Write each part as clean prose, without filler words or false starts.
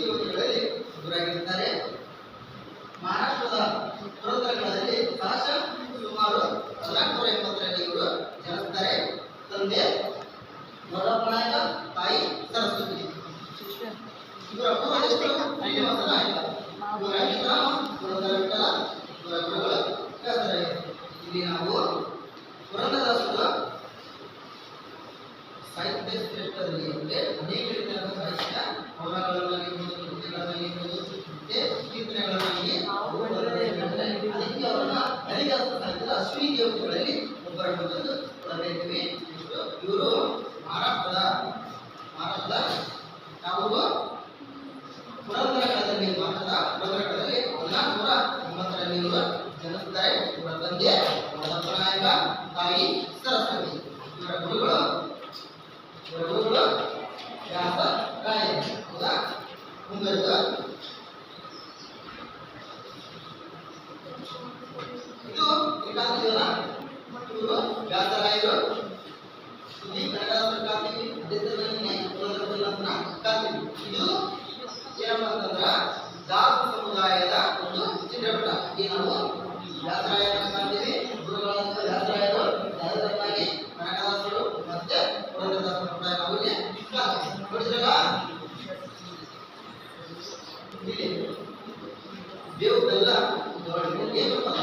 ಯುವತಿಗಳಲ್ಲಿ ಒಬ್ಬರಾಗಿರ್ತಾರೆ. ಮಹಾರಾಷ್ಟ್ರದ ಪುರಂದರಗಳಲ್ಲಿ ಸುಮಾರು 1480ರಲ್ಲಿ ಇವರು ಜನಿಸ್ತಾರೆ. ತಂದೆ ವರಪನಾಯಕ, ತಾಯಿ ಸರಸ್ವತಿ. ಇವರ ಪೂರ್ವ ಹೆಸರು ಶ್ರೀನಿವಾಸನ ಆಯ್ತ. ಇವರ ವಿಶ್ರಾಮ ಪುರಂದರ ವಿಠಲ, ಇವರ ಗುರುಗಳು ವ್ಯಾಸರಾಯ. ಇಲ್ಲಿ ನಾವು ಪುರಂದರದಾಸರ ಸಾಹಿತ್ಯ ಶ್ರೇಷ್ಠದಲ್ಲಿ ಅಂದರೆ ಅನೇಕ ರೀತಿಯಾದ ಸಾಹಿತ್ಯ ಪೌರಾಣಗಳನ್ನಾಗಿರ್ಬೋದು, ಕೃತಿಗಳನ್ನಾಗಿರ್ಬೋದು, ಮತ್ತೆ ಕೀರ್ತನೆಗಳನ್ನಾಗಿ ಅದಕ್ಕೆ ಅವರನ್ನ ಹರಿದಾಸ ಸಾಹಿತ್ಯದ ಅಶ್ವಿನಿ ದೇವತೆಗಳಲ್ಲಿ ಒಬ್ಬರನ್ನು ತಂದು ಕೊಡಬೇಕಿವೆ. ಇವರು ಮಹಾರಾಷ್ಟ್ರದ ಯಾವುದು ಪುರಂದರಗಳಲ್ಲಿ 1409ರಲ್ಲಿ ಇವರು ಜನಿಸ್ತಾರೆ. ಇವರ ತಂದೆ ವರದಪ್ಪನಾಯಕ, ತಾಯಿ ಸರಸ್ವತಿ. ಇವರ ಗುರುಗಳು ವ್ಯಾಸರಾಯ. ಹೌದಾ? ಮುಂದುವರೆದು ಇದು ಇವರು ವ್ಯಾಸರಾಯರು ಇಲ್ಲಿ ಕನಕದಾಸರ ಕಾಲ್ತೀವಿ, ಕಾಲ್ತೀವಿ. ಇದು ಏನಪ್ಪ ಅಂತಂದ್ರ ದಾಸ ಸಮುದಾಯದ ಒಂದು ಚಿತ್ರಪಟ. ಈ ನಾವು ವ್ಯಾಸರಾಯರನ್ನು ಕಾಣ್ತೀವಿ, ಗುರುಗಳಾದ ವ್ಯಾಸರಾಯರು, ದಾಸರನ್ನಾಗಿ ಕನಕದಾಸರು ಮತ್ತೆ ಪುರಂದರದಾಸ ಸಮುದಾಯ ನಾವು ಇಲ್ಲಿ ನೋಡಿದ್ರಲ್ಲ. ಇಲ್ಲಿ ಬೇವು ಬೆಲ್ಲ ಏನು ಫಲ,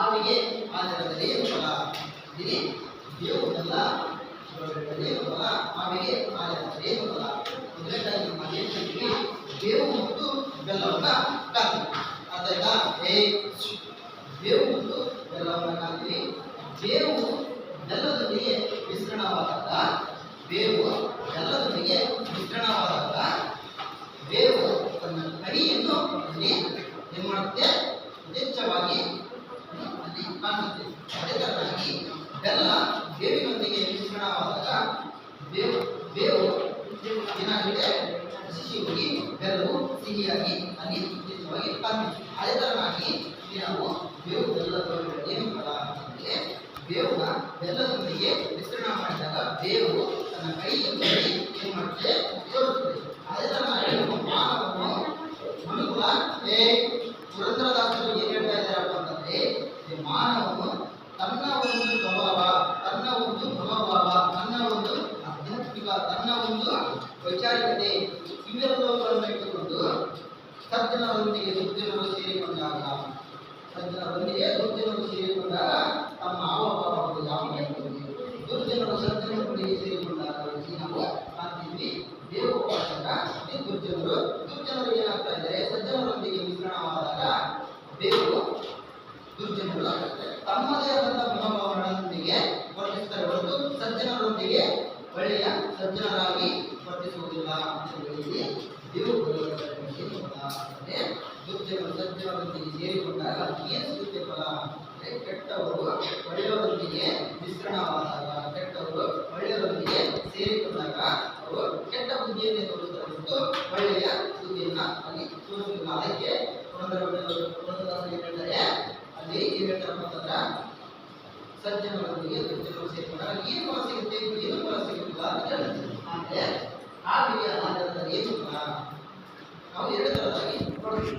ಆವಿಗೆ ಆಧಾರದಲ್ಲಿ ಏನು ಫಲ, ಇಲ್ಲಿ ಬೇವು ಬೆಲ್ಲ ಏನು ಫಲ, ಆವಿಗೆ ಆಧಾರದಲ್ಲಿ ಏನು ಫಲ. ಮೊದಲನೇದಾಗಿ ನಾವು ಏನು ಹೇಳ್ತೀವಿ, ಬೇವು ಮತ್ತು ಬೆಲ್ಲವನ್ನ ಕಾಣ್ತೀವಿ. ಅರ್ಥಾಯ್ತಾ? ಬೇವು ಮತ್ತು ಬೆಲ್ಲವನ್ನ ಕಾಣ್ತೀವಿ. ಬೇವು ಬೆಲ್ಲದೊಂದಿಗೆ ಮಿಶ್ರಣವಾದಾಗ ಬೇವು ತನ್ನ ಕಹಿಯನ್ನು ಅಲ್ಲಿ ಏನು ಮಾಡುತ್ತೆ, ಯಥೇಚ್ಛವಾಗಿ ಅಲ್ಲಿ ಕಾಣುತ್ತೆ. ಅದೇ ತರನಾಗಿ ಬೆಲ್ಲ ಬೇವಿನೊಂದಿಗೆ ಮಿಶ್ರಣವಾದಾಗ ಬೇವು ಏನಾಗುತ್ತೆ, ಸಿಹಿ ಹೋಗಿ ಬೆಲ್ಲವು ಸಿಹಿಯಾಗಿ ಅಲ್ಲಿ ಯಥೇಚ್ಛವಾಗಿ ಕಾಣುತ್ತೆ. ಅದೇ ತರನಾಗಿ ನಾವು ಬೇವು ಬೆಲ್ಲದ ಏನು ಫಲ ಅಂದರೆ, ಬೇವುನ ಬೆಲ್ಲದೊಂದಿಗೆ ಮಿಶ್ರಣ ಮಾಡಿದಾಗ ಬೇವು ತನ್ನ ಕೈಯಲ್ಲಿ ಏನು ಮಾಡುತ್ತೆ, ತೋರುತ್ತದೆ. ಅದೇ ತರನಾಗಿ ಮಾನವನು ಮನುಕುಲ ಪುರಂದರದಾಸರು ಏನು ಹೇಳ್ತಾ ಇದ್ದಾರಪ್ಪ ಅಂತಂದ್ರೆ, ಮಾನವನು ತನ್ನ ಒಂದು ಸ್ವಭಾವ, ತನ್ನ ಒಂದು ಮನೋಭಾವ, ತನ್ನ ಒಂದು ಆಧ್ಯಾತ್ಮಿಕ, ತನ್ನ ಒಂದು ವೈಚಾರಿಕತೆ ಇವೆಲ್ಲವುಗಳನ್ನು ಇಟ್ಟುಕೊಂಡು ಸಜ್ಜನರೊಂದಿಗೆ ದುರ್ಜನರು ಸೇರಿಕೊಂಡಾಗ ತಮ್ಮ ಹಾವಭಾವಗಳು ಯಾವ ದುರ್ಜನರು ಸಜ್ಜನರೊಂದಿಗೆ ಸೇರಿಕೊಂಡಾಗ ನಾವು ಕಾಣ್ತೀವಿ. ದೇವೋಪಾಸಕ ದುರ್ಜನರು ಏನಾಗ್ತಾ ಇದ್ದಾರೆ, ಸಜ್ಜನರೊಂದಿಗೆ ಮಿಶ್ರಣವಾದಾಗ ಬೇವು ದುರ್ಜನರು ತಮ್ಮದೇ ಆದಂತಹ ಮನೋಭಾವಗಳೊಂದಿಗೆ ವರ್ತಿಸ್ತಾರೆ ಹೊರತು ಸಜ್ಜನರೊಂದಿಗೆ ಒಳ್ಳೆಯ ಸಜ್ಜನರಾಗಿ ವರ್ತಿಸುವುದಿಲ್ಲ ಅಂತ ಹೇಳಿ ಬೇವು ದುರ್ಜನರು ಸಜ್ಜನರೊಂದಿಗೆ ಸೇರಿಕೊಂಡಾಗ ಏನು ಸಿಗುತ್ತೆ ಫಲ ಅಂದರೆ, ಕೆಟ್ಟವರು ಒಳ್ಳೆಯವರೊಂದಿಗೆ ಮಿಶ್ರಣವಾದಾಗ, ಕೆಟ್ಟವರು ಒಳ್ಳೆಯವರೊಂದಿಗೆ ಸೇರಿಕೊಂಡಾಗ ಅವರು ಕೆಟ್ಟ ಬುದ್ಧಿಯನ್ನೇ ತೋರಿಸ್ತಾರೆ ಹೊರತು ಒಳ್ಳೆಯ ಬುದ್ಧಿಯನ್ನ ಅಲ್ಲಿ ತೋರಿಸುವುದಿಲ್ಲ. ಅದಕ್ಕೆ ಪುರಂದರದಾಸರು ಏನು ಹೇಳ್ತಾರೆ, ಅಲ್ಲಿ ಏನು ಹೇಳ್ತಾರಪ್ಪ ಅಂತಂದ್ರೆ, ಸಜ್ಜನರೊಂದಿಗೆ ದುರ್ಜನರು ಸೇರಿಕೊಂಡಾಗ ಏನು ಫಲ ಸಿಗುತ್ತೆ, ಏನು ಫಲ ಸಿಗುತ್ತಿಲ್ಲ ಅಂತ ಹೇಳ್ತಾರೆ. ಆದರೆ ಆ ವಿಧಿಯ ಆಧಾರದಲ್ಲಿ ಏನು ಫಲ ನಾವು ಎರಡು ಥರದಾಗಿ ಕೊಡ್ತೀವಿ.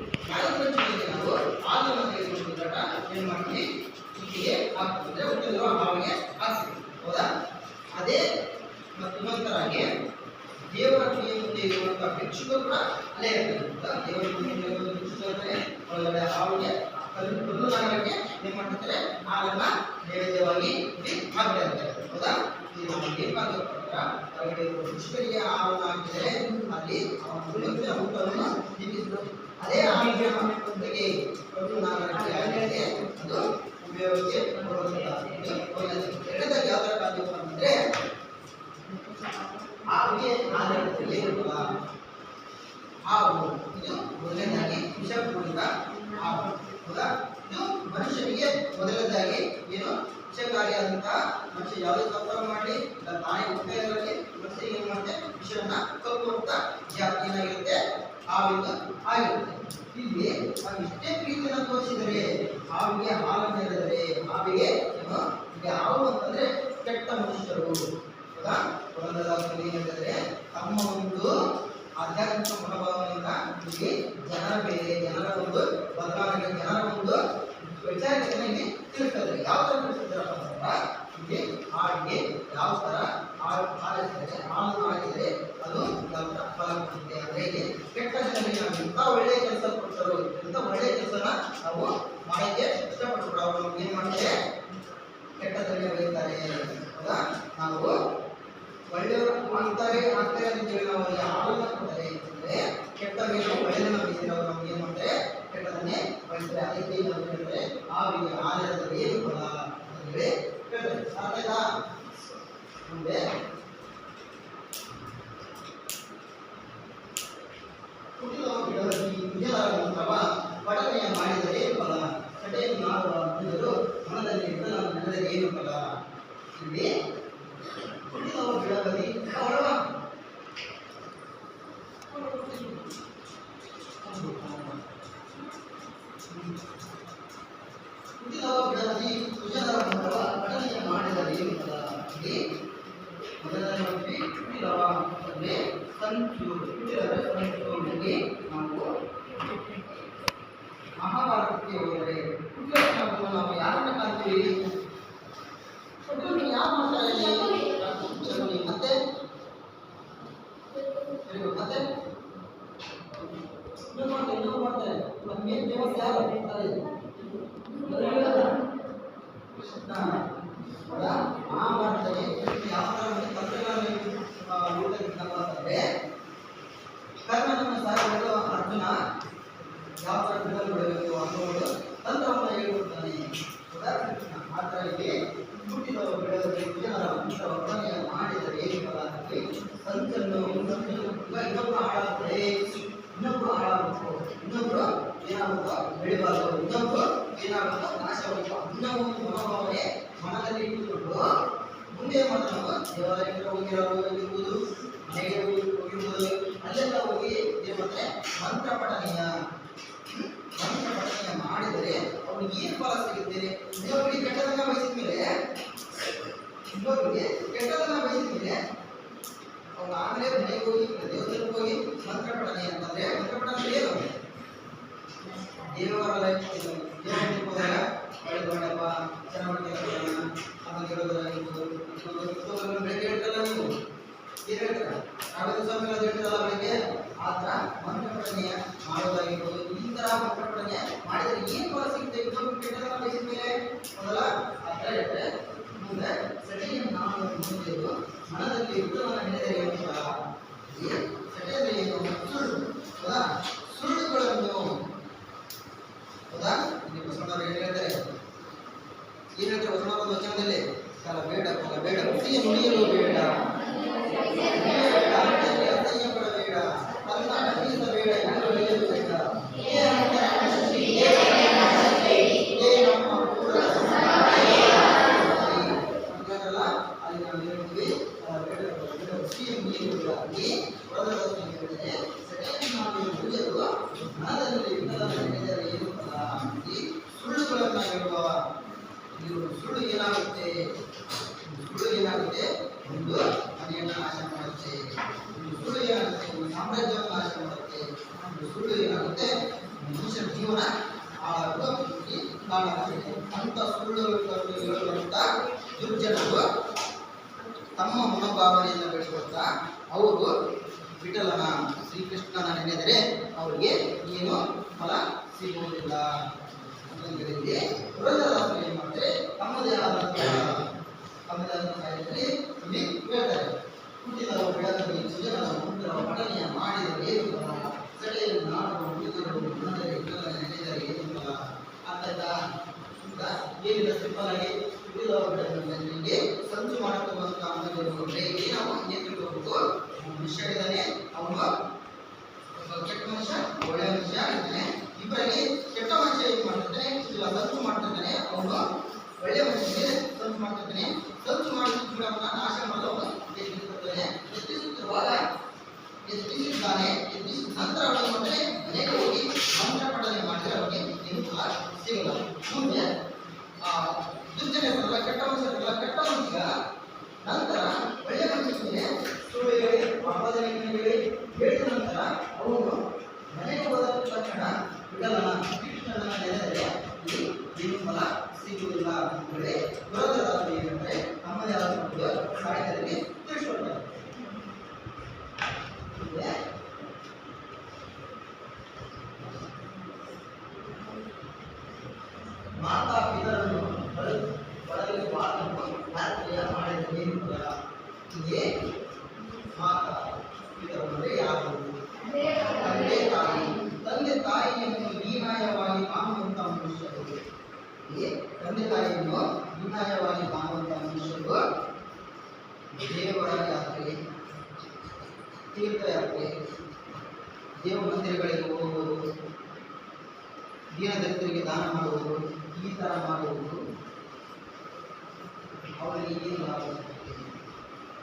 ನಾವು ಹಾಲನ್ನು ತೆಗೆದುಕೊಂಡಾಗ ಏನು ಮಾಡ್ತೀವಿ, ಇಟ್ಟಿಗೆ ಹಾಕ್ತಿದ್ರೆ ಹುಟ್ಟಿರುವ ಹಾವಿಗೆ ಹಾಕ್ತೀವಿ. ಹೌದಾ? ಅದೇ ಮತ್ತು ಇನ್ನೊಂದರಾಗಿ ದೇವರ ಕ್ರಿಯೆ ಮುಂದೆ ಇರುವಂತಹ ಭಿಕ್ಷುಕರು ಕೂಡ ಅಲ್ಲೇ ಇರ್ತಾರೆ. ದೇವರ ಮುಂದೆ ಭಿಕ್ಷುಕರು ಒಳಗಡೆ ಹಾವಿಗೆ ಕಲ್ಲು ನಾಗಕ್ಕೆ ಏನು ಮಾಡ್ತಿರ್ತಾರೆ, ಹಾಲನ್ನ ನೈವೇದ್ಯವಾಗಿ ಹಾಕ್ತಾ ಇರ್ತಾರೆ. ಹೌದಾ? ಇದು ನಮಗೆ ಹೊರಗಡೆ ಭಿಕ್ಷುಕರಿಗೆ ಹಾಲನ್ನು ಹಾಕಿದರೆ ಅಲ್ಲಿ ಹುಟ್ಟನ್ನು ನಿಲ್ಲಿಸಿದ್ರು. ಅದೇ ಹಾವಿಗೆ ಕಲ್ಲು ನಾಗಕ್ಕೆ ಆಗಿದೆ, ಅದು ಉಪಯೋಗಕ್ಕೆ ಎರಡದಾಗಿ ಯಾವ ಥರ ಕಾಣ್ತೀವಿ ಅಂತಂದ್ರೆ, ಹಾವಿಗೆ ಆಧಾರದಲ್ಲಿ ಇರುವ ಹಾವು ಇದು ಮೊದಲನೇದಾಗಿ ವಿಷಪೂರಿತ ಹಾವು. ಹೌದಾ? ಇದು ಮನುಷ್ಯನಿಗೆ ಮೊದಲನೇದಾಗಿ ಏನು ವಿಷಕಾರಿಯಾದಂತಹ ಮನುಷ್ಯ ಯಾವುದೇ ತಪ್ಪು ಮಾಡಲಿ ತಾನೇ ಉಪಯೋಗದಲ್ಲಿ ಮನುಷ್ಯ ಏನು ಮಾಡುತ್ತೆ, ವಿಷಯನ್ನ ಕಪ್ಪುವಂತ ಜಾತಿ ಏನಾಗಿರುತ್ತೆ, ಹಾವಿಂದ ಆಗಿರುತ್ತೆ. ಇಲ್ಲಿ ನಾವು ಇಷ್ಟೇ ಪ್ರೀತಿಯನ್ನು ತೋರಿಸಿದರೆ, ಹಾವಿಗೆ ಹಾಲನ್ನು ಎರೆದರೆ, ಹಾವಿಗೆ ಏನು ಹಾವು ಅಂತಂದ್ರೆ ಕೆಟ್ಟ ಮನುಷ್ಯರು. ಪುರಂದರದಾಸರು ಏನು ಹೇಳಿದರೆ, ತಮ್ಮ ಒಂದು ಆಧ್ಯಾತ್ಮಿಕ ಮನೋಭಾವನೆಯಿಂದ ಇಲ್ಲಿ ಜನರ ಮೇಲೆ ಜನರ ಒಂದು ಬದಲಾವಣೆ ಜನರ ಒಂದು ವಿಚಾರಗಳನ್ನು ಇಲ್ಲಿ ತಿಳಿಸ್ತಾರೆ. ಯಾವ ತರ ತಿಳಿಸಿದಾರಪ್ಪ ಅಂತಂದ್ರೆ ಇಲ್ಲಿ ಹಾಡಿಗೆ ಯಾವ ತರ ಆಲಿಸಿದರೆ ಹಾಲು ಆಡಿದರೆ ಅದು ಯಾವ ತರ ಫಲ ಕೊಡುತ್ತೆ ಅಂದ್ರೆ ಇಲ್ಲಿ ಕೆಟ್ಟ ಜನರಿಗೆ ನಾವು ಇಂಥ ಒಳ್ಳೆಯ ಕೆಲಸ ಕೊಡ್ತಾರೋ ಇಂಥ ಒಳ್ಳೆಯ ಕೆಲಸನ ನಾವು ಮಾಡಕ್ಕೆ ಇಷ್ಟಪಟ್ಟು ಅವರು ಏನ್ ಮಾಡ್ತಾರೆ ಕೆಟ್ಟದನ್ನೇ ಬರೀತಾರೆ. ಹೌದಾ? ನಾವು ಒಳ್ಳೆಯವರು ಆಗ್ತಾರೆ ಆಗ್ತಾರೆ ಅಂತೇಳಿ ನಾವು ಅವರಿಗೆ ಹಾಲನ್ನ ಕೊಡ್ತಾರೆ ಅಂತಂದ್ರೆ ಕೆಟ್ಟ ಮೇಲೆ ಒಳ್ಳೆಯದನ್ನ ಬಯಸಿದ್ರೆ ಅವರು ನಮ್ಗೆ ಏನ್ ಮಾಡ್ತಾರೆ ಕೆಟ್ಟದನ್ನೇ ಬಯಸ್ತಾರೆ. ಅದಕ್ಕೆ ನಾವು ಹೇಳಿದ್ರೆ ಹಾವಿಗೆ ಹಾಲಿರದಲ್ಲಿ ಏನು ಫಲ ಅಂತ ಹೇಳಿ ಹೇಳ್ತಾರೆ. ಆಯ್ತಾ? ಮುಂದೆ ಪಠನೆಯ ಮಾಡಿದರೆ ಏನು ಫಲ? ಸಟೆಯನ್ನು ಮಾಡುವ ಮನುಷ್ಯರು ಮನದಲ್ಲಿ ನಡೆದರೆ ಏನು ಫಲ? ಇಲ್ಲಿ ಕುಡಿದವ ಬಿಡಬದಿ ಕುಡಿದವ ಬಿಡಬದಿ ಕುಜನರ ಮುಂದವ ಪಠನೆಯ ಮಾಡಿದರೆ ಏನು ಫಲ? ಇಲ್ಲಿ ಮೊದಲನೇ ಕುಡಿದವ ಅಂದರೆ ಸಂಚು ಕುಡಿದರೆ ಸಂಚುವಿನಲ್ಲಿ ನಾವು ಮಹಾಭಾರತಕ್ಕೆ ಹೋದರೆ ಕುಟುಂಬವನ್ನು ನಾವು ಯಾರನ್ನ ಕಾಣ್ತೀವಿ? ಕುಟುಂಬ ಯಾವ ಮಾಡ್ತಾರೆ? ಮತ್ತೆ ಮತ್ತೆ ಇನ್ನೂ ಮಾಡ್ತಾರೆ ನಮ್ಗೆ ಫೇಮಸ್ ಯಾರು ಮಾಡ್ತಾರೆ? ಮಹಾಭಾರತದಲ್ಲಿ ಯಾವ ತರ ತಂತ್ರಗಳನ್ನು ಅಂತಂದ್ರೆ ಕರ್ಣನನ್ನು ಸಾಕಲು ಅರ್ಜುನ ಯಾವ ತರ ಬಿಡಬೇಕು ಅನ್ನೋ ಒಂದು ತಂತ್ರವನ್ನು ಹೇಳಿಕೊಡ್ತಾನೆ. ಆ ತರ ಇಲ್ಲಿ ಹುಟ್ಟಿದವ ಬಿಡಬೇಕು ಜನರ ವರ್ಣನೆ ಮಾಡಿದರೆ ಏನು ಫಲ ಅಂತ ಸಂತನ್ನು ಇನ್ನೊಬ್ರು ಹಾಳಾಗ್ತದೆ, ಇನ್ನೊಬ್ರು ಹಾಳಾಗಬೇಕು, ಇನ್ನೊಬ್ರು ಏನಾಗುತ್ತೋ ಬೆಳಿಬಾರ್ದು, ಇನ್ನೊಬ್ರು ಏನಾಗುತ್ತೋ ನಾಶವಾಗುತ್ತೋ ಅನ್ನೋ ಒಂದು ಮನೋಭಾವನೆ ಮನದಲ್ಲಿ ಇಟ್ಟುಕೊಂಡು ಮುಂದೆ ಮಾತ್ರ ನಾವು ದೇವಾಲಯಕ್ಕೆ ಹೋಗಿರ್ಬೋದು, ಮನೆಗೆ ಹೋಗಿರ್ಬೋದು, ಅಲ್ಲೆಲ್ಲ ಹೋಗಿ ಏನ್ಮಾಡ್ತಾರೆ ಮಂತ್ರ ಪಠನೆಯ ಮಾಡಿದರೆ ಅವ್ರಿಗೆ ಏನು ಫಲ ಸಿಗುತ್ತೆ? ಇನ್ನೊಬ್ಬರಿಗೆ ಕೆಟ್ಟದನ್ನ ಬಯಸಿದ ಮೇಲೆ ಅವ್ರು ಆಮೇಲೆ ಮನೆಗೆ ಹೋಗಿ ದೇವಸ್ಥಾನಕ್ಕೆ ಹೋಗಿ ಮಂತ್ರ ಪಠನೆ ಅಂತಂದ್ರೆ ಮಂತ್ರ ಪಠನೆ ಏನು? ದೇವರ ದೇವರಿಗೆ ಹೋದಾಗ ಒಳ್ಳೆದಪ್ಪ ಚೆನ್ನಾಗಿ ಆಮೇಲೆ ಹೇಳೋದಾಗಿರ್ಬೋದು ಬೆಳಗ್ಗೆ ಹೇಳ್ತಾರ ನೀವು ಏನು ಹೇಳ್ತಾರ ನಾಳೆ ಸ್ವಾಮಿ ಅದು ಹೇಳ್ತಾರಲ್ಲ ಬೆಳಗ್ಗೆ ಆ ಥರ ಮಂತ್ರ ಪಠನೆ ಮಾಡೋದಾಗಿರ್ಬೋದು. ಈ ಥರ ಮಂತ್ರ ಪಠನೆ ಮಾಡಿದರೆ ಏನು ಫಲ ಸಿಗುತ್ತೆ? ಇನ್ನೊಬ್ಬರು ಕೆಟ್ಟದನ್ನ ಬಯಸಿದ ಮೇಲೆ ಮೊದಲ ಆ ಥರ ಹೇಳ್ತಾರೆ. ಮುಂದೆ ಸಟೆಯನ್ನು ನಾವು ಮುಂದೆಯದು ಮನದಲ್ಲಿ ಉತ್ತಮವನ್ನು ನಡೆದರೆ ಏನು ಫಲ? ಸಟೆಯಲ್ಲಿ ಏನು? ಸುಳ್ಳು. ಹೌದಾ? ಸುಳ್ಳುಗಳನ್ನು ಹೌದಾ? ಇಲ್ಲಿ ಬಸವಣ್ಣವರು ಏನು ಹೇಳ್ತಾರೆ? ಏನು ಹೇಳ್ತಾರೆ ಬಸವಣ್ಣವರ ವಚನದಲ್ಲಿ? ಫಲ ಬೇಡ, ಫಲ ಬೇಡ, ಹುಟ್ಟಿಗೆ ನುಡಿಯಲು ಬೇಡ, ಅಸಹ್ಯ ಪಡಬೇಡ, ತನ್ನ ಖಂಡಿಸಬೇಡ, ಎಂದು ಬೆಳೆಯಲು ಬೇಡ. ಸುಳ್ಳುಗಳನ್ನ ಹೇಳುವ ಸುಳ್ಳು ಏನಾಗುತ್ತೆ? ಸುಳ್ಳು ಏನಾಗುತ್ತೆ? ಒಂದು ಮನೆಯನ್ನು ನಾಶ ಮಾಡುತ್ತೆ, ಸುಳ್ಳು ಏನಾಗುತ್ತೆ? ಒಂದು ಸಾಮ್ರಾಜ್ಯವನ್ನು ನಾಶ ಮಾಡುತ್ತೆ, ಸುಳ್ಳು ಏನಾಗುತ್ತೆ? ಮನುಷ್ಯನ ಜೀವನ ಹಾಳಾಗುವ ಕಾರಣವಾಗಿದೆ. ಅಂತ ಸುಳ್ಳುಗಳನ್ನು ಹೇಳುವಂತ ದುರ್ಜನರು ತಮ್ಮ ಮನೋಭಾವನೆಯನ್ನು ಬೆಳೆಸುತ್ತಾ ಅವರು ವಿಠಲನ ಶ್ರೀಕೃಷ್ಣನ ನೆನೆದರೆ ಅವರಿಗೆ ಏನು ಫಲ ಸಿಗುವುದಿಲ್ಲ ಅಂತ ಹೇಳಿದ್ರೆ ಪುರಂದರದಾಸರು ಏನು ಮಾಡ್ತಾರೆ? ತಮ್ಮದೇ ಆದಂತಹ ಸಾಹಿತ್ಯದಲ್ಲಿ ಇಲ್ಲಿ ಹೇಳ್ತಾರೆ. ಹುಟ್ಟಿದವ ಬೆಳಕಲ್ಲಿ ಸುಜನರ ಮುಂದರ ಪಠನೆಯ ಮಾಡಿದರೆ ಏನು ಫಲ? ಸಡೆಯಲ್ಲಿ ನಾಡುವ ಹುಡುಗರು ಮನದಲ್ಲಿ ವಿಠಲನ ನೆನೆದರೆ ಏನು ಫಲ? ಅಂತ ಏನಿಲ್ಲ ಸಿಂಪಲ್ ಆಗಿ ಹುಟ್ಟಿದವ ಬೆಳಕಲ್ಲಿ ಸಂಚು ಮಾಡುವಂತ ಮನೆಗೆ ನಾವು ಏನ್ ತಿಳ್ಕೋಬೇಕು? ಮನುಷ್ಯ ಇದ್ದಾನೆ, ಅವನು ಕೆಟ್ಟ ಮನುಷ್ಯ ಒಳ್ಳೆಯ ಮನುಷ್ಯ ಇದ್ದಾನೆ. ಇಬ್ಬರಲ್ಲಿ ಕೆಟ್ಟ ಮನುಷ್ಯ ಏನ್ ಮಾಡ್ತಿರ್ತಾನೆ? ಸಂಚು ಮಾಡ್ತಿರ್ತಾನೆ, ಅವನು ಒಳ್ಳೆಯ ಮನುಷ್ಯನಿಗೆ ಸಂಚು ಮಾಡ್ತಿರ್ತಾನೆ. ಸಂಚು ಮಾಡಿದ ನಾಶ ಮಾಡಲು ಅವನು ಎತ್ತಿಸುತ್ತಾನೆ. ಎತ್ತಿಸುತ್ತಿರುವಾಗ ಎತ್ತಿಸಿದ್ದಾನೆ, ಎತ್ತಿಸಿದ ನಂತರ ಅವನು ಮತ್ತೆ ಮನೆಗೆ ಹೋಗಿ ಮಂತ್ರ ಪಠನೆ ಮಾಡಿದರೆ ಅವನಿಗೆ ಏನು ಫಲ ಸಿಗಲ್ಲ. ಮುಂದೆ ದುರ್ಜನರಲ್ಲ, ಕೆಟ್ಟ ಮನುಷ್ಯರಲ್ಲ, ಕೆಟ್ಟ ಮನುಷ್ಯ ನಂತರ ಒಳ್ಳೆಯ ಮನುಷ್ಯನಿಗೆ ಸುಳ್ಳು ಹೇಳಿ ಆಪಾದನೆಯನ್ನು ಹೇಳಿದ ನಂತರ ಮಾತಾ ಪಿತರನ್ನು ಬಳಲಿಸಬಾರದೆಂದು ಪ್ರಾರ್ಥನೆ ಮಾಡಿದ ಏನಿಲ್ಲ. ಇಲ್ಲಿ ಮಾತಾ ಪಿತರು ಅಂದರೆ ಯಾರು? ತಂದೆ ತಾಯಿ. ತಂದೆ ತಾಯಿಯನ್ನು ಹೀನಾಯವಾಗಿ ಕಾಣುವಂತ ಮನುಷ್ಯರು. ಈ ತಂದೆ ತಾಯಿಯನ್ನು ಹೀನಾಯವಾಗಿ ಕಾಣುವಂತ ಮನುಷ್ಯರು ದೇವರ ಯಾತ್ರೆ, ತೀರ್ಥಯಾತ್ರೆ, ದೇವ ಮಂದಿರಗಳಿಗೆ ಹೋಗುವುದು, ದೀನದಲಿತರಿಗೆ ದಾನ ಮಾಡುವುದು, ಈ ಥರ ಮಾಡುವುದು ಅವರಿಗೆ ಏನು ಲಾಭ?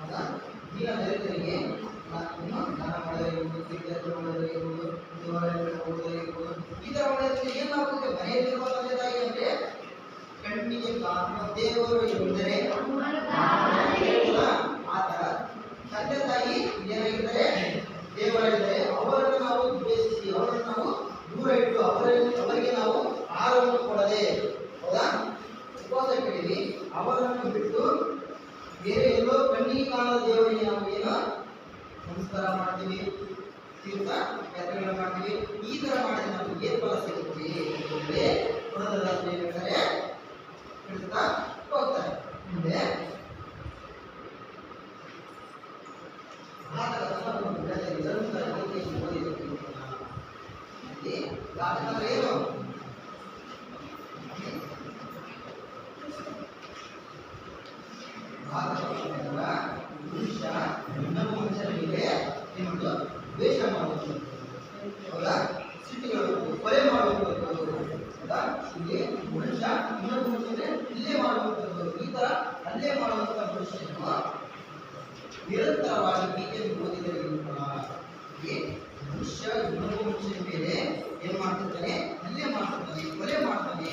ಆಗ ದೀನದಲಿತರಿಗೆ ದಾನ ಮಾಡಲಿರುವುದು, ತೀರ್ಥಯಾತ್ರೆ ಮಾಡಲಿರುವುದು, ದೇವಾಲಯಗಳಿಗೆ ಹೋಗಲಿರುವುದು, ಈ ಥರ ಮಾಡೋದ್ರಿಂದ ಏನು ಆಗುತ್ತೆ? ಮನೆಯಲ್ಲಿರುವ ತಂದೆ ತಾಯಿ ಅಂದರೆ ಕಣ್ಣಿಗೆ ಕಾಣುವ ದೇವರು ಎಂದರೆ ಆ ಥರ ತಂದೆ ತಾಯಿ ಏನಾಗಿದ್ದಾರೆ? ದೇವರಾಗಿದ್ದಾರೆ. ಅವರನ್ನು ನಾವು ದ್ವೇಷಿಸಿ, ಅವರನ್ನು ನಾವು ದೂರ ಇಟ್ಟು, ಅವರಿಗೆ ನಾವು ಆಹಾರವನ್ನು ಕೊಡದೆ, ಹೌದಾ, ಉಪವಾಸ ಕೇಳಿ ಅವರನ್ನು ಬಿಟ್ಟು ಬೇರೆ ಎಲ್ಲೋ ಕಣ್ಣಿಗೆ ಕಾಣದ ದೇವರಿಗೆ ನಾವು ಏನು ನಮಸ್ಕಾರ ಮಾಡ್ತೀವಿ, ತೀರ್ಥ ಯಾತ್ರೆಗಳನ್ನು ಮಾಡ್ತೀವಿ. ಈ ಥರ ಮಾಡಿದ್ರೆ ನಮಗೆ ಏನು ಫಲ ಸಿಗುತ್ತೆ ಅಂತಂದರೆ ಪುನರ್ದಾಸರು ಏನು ಹೇಳ್ತಾರೆ? ಹೇಳ್ತಾ ಹೋಗ್ತಾರೆ. ಮುಂದೆ ಏನು ಮನುಷ್ಯ ಇನ್ನೊಬ್ಬ ಮನುಷ್ಯರ ಮೇಲೆ ಏನೊಂದು ದ್ವೇಷ ಮಾಡುವುದು, ಹೌದಾ, ಸಿಟ್ಟಿಗಳು, ಕೊಲೆ ಮಾಡುವಂಥದ್ದು, ಹೌದಾ, ಇಲ್ಲಿ ಮನುಷ್ಯ ಇನ್ನೊಬ್ಬ ಮನುಷ್ಯನೇ ಹಲ್ಲೆ ಮಾಡುವಂಥದ್ದು, ಈ ಥರ ಹಲ್ಲೆ ಮಾಡುವಂಥ ಮನುಷ್ಯನು ನಿರಂತರವಾಗಿ ಗೀತೆಯನ್ನು ಓದಿದರೆ ಮನುಷ್ಯ ಇನ್ನೊಬ್ಬ ಮನುಷ್ಯನ ಮೇಲೆ ಏನು ಮಾಡ್ತಿರ್ತಾನೆ? ಹಲ್ಲೆ ಮಾಡ್ತಿರ್ತಾನೆ, ಕೊಲೆ ಮಾಡ್ತಾನೆ,